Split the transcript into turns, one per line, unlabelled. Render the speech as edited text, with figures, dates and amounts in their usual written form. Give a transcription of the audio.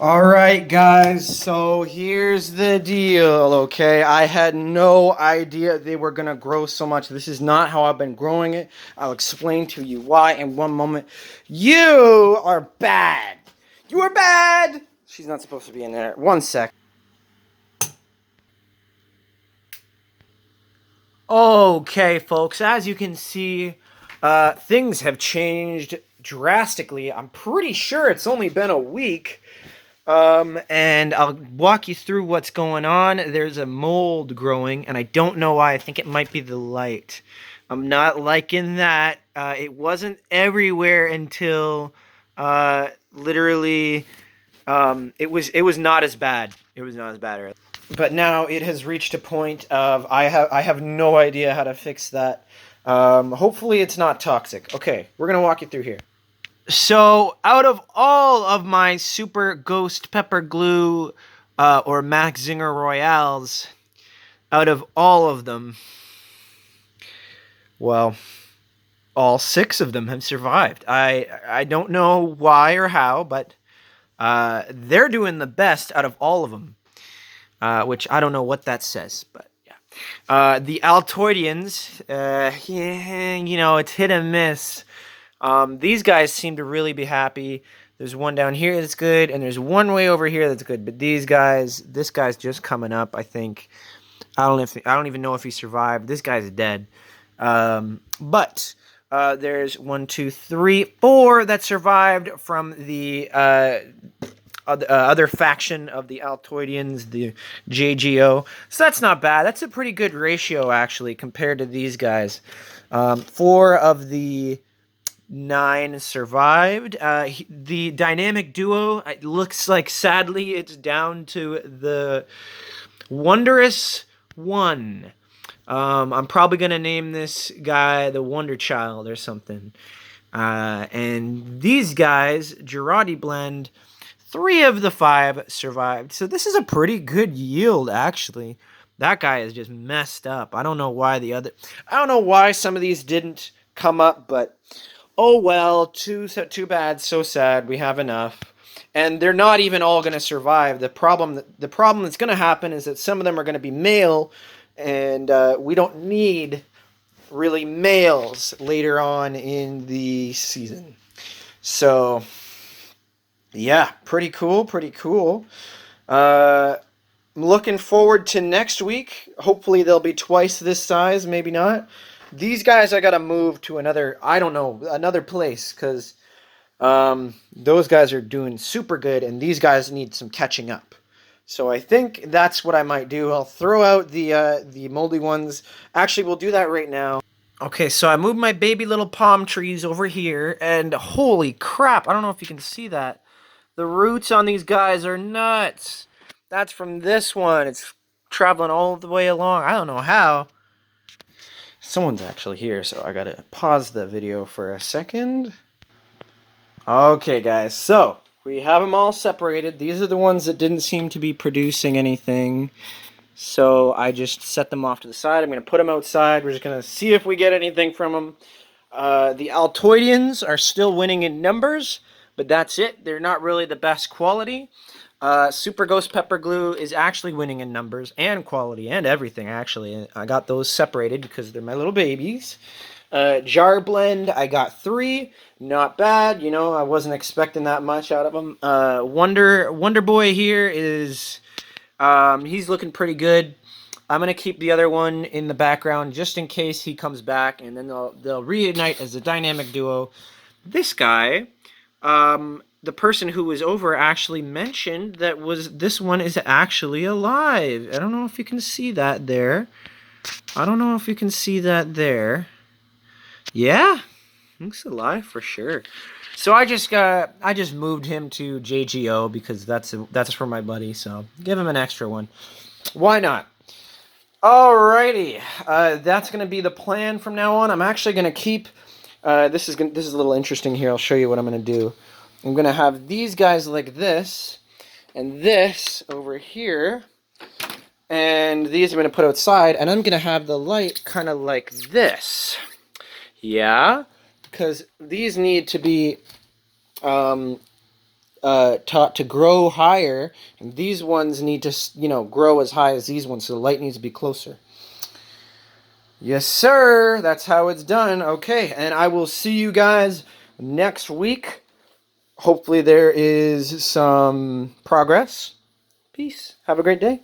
Alright guys, so here's the deal, okay? I had no idea they were gonna grow so much. This is not how I've been growing it. I'll explain to you why in one moment. You are bad! You are bad! She's not supposed to be in there. One sec. Okay, folks, as you can see, things have changed drastically. I'm pretty sure it's only been a week. And I'll walk you through what's going on. There's a mold growing, and I don't know why. I think it might be the light. I'm not liking that. It wasn't everywhere until literally it was not as bad. It was not as bad. Really. But now it has reached a point of I have no idea how to fix that. Hopefully it's not toxic. Okay, we're gonna walk you through here. So, out of all of my Super Ghost Pepper Glue or Mack Zinger Royales, out of all of them, well, all 6 of them have survived. I don't know why or how, but they're doing the best out of all of them, which I don't know what that says, but yeah. The Altoid-ians, yeah, it's hit and miss. These guys seem to really be happy. There's one down here that's good, and there's one way over here that's good. But these guys, this guy's just coming up, I think. I don't even know if he survived. This guy's dead. But there's 1, 2, 3, 4 that survived from the other faction of the Altoid-ians, the J.G.O. So that's not bad. That's a pretty good ratio, actually, compared to these guys. 4 of the 9 survived. The dynamic duo, it looks like, sadly, it's down to the Wondrous One. I'm probably going to name this guy the Wonder Child or something. And these guys, Jarate blend, 3 of the 5 survived. So this is a pretty good yield, actually. That guy is just messed up. I don't know why some of these didn't come up, but oh well, too bad, so sad. We have enough, and they're not even all going to survive. The problem that's going to happen is that some of them are going to be male, and we don't need really males later on in the season. So yeah, pretty cool, pretty cool. I'm looking forward to next week. Hopefully they'll be twice this size, maybe not. These guys I gotta move to another place, because those guys are doing super good, and these guys need some catching up. So I think that's what I might do. I'll throw out the moldy ones. Actually, we'll do that right now. Okay, so I moved my baby little palm trees over here, and holy crap, I don't know if you can see that. The roots on these guys are nuts. That's from this one. It's traveling all the way along. I don't know how. Someone's actually here, so I gotta pause the video for a second. Okay, guys, so we have them all separated. These are the ones that didn't seem to be producing anything. So I just set them off to the side. I'm going to put them outside. We're just going to see if we get anything from them. The Altoid-ians are still winning in numbers, but that's it. They're not really the best quality. Super Ghost Pepper Glue is actually winning in numbers and quality and everything, actually. I got those separated because they're my little babies. Jar Blend, I got 3. Not bad. You know, I wasn't expecting that much out of them. Wonder Boy here is... he's looking pretty good. I'm going to keep the other one in the background just in case he comes back, and then they'll reunite as a dynamic duo. This guy, the person who was over actually mentioned that this one is actually alive. I don't know if you can see that there. Yeah, looks alive for sure. So I just moved him to J.G.O. because that's for my buddy. So give him an extra one. Why not? Alrighty, that's gonna be the plan from now on. I'm actually gonna keep. This is a little interesting here. I'll show you what I'm gonna do. I'm gonna have these guys like this, and this over here, and these I'm gonna put outside, and I'm gonna have the light kind of like this. Yeah, because these need to be taught to grow higher, and these ones need to, grow as high as these ones, so the light needs to be closer. Yes, sir. That's how it's done. Okay, and I will see you guys next week. Hopefully there is some progress. Peace. Have a great day.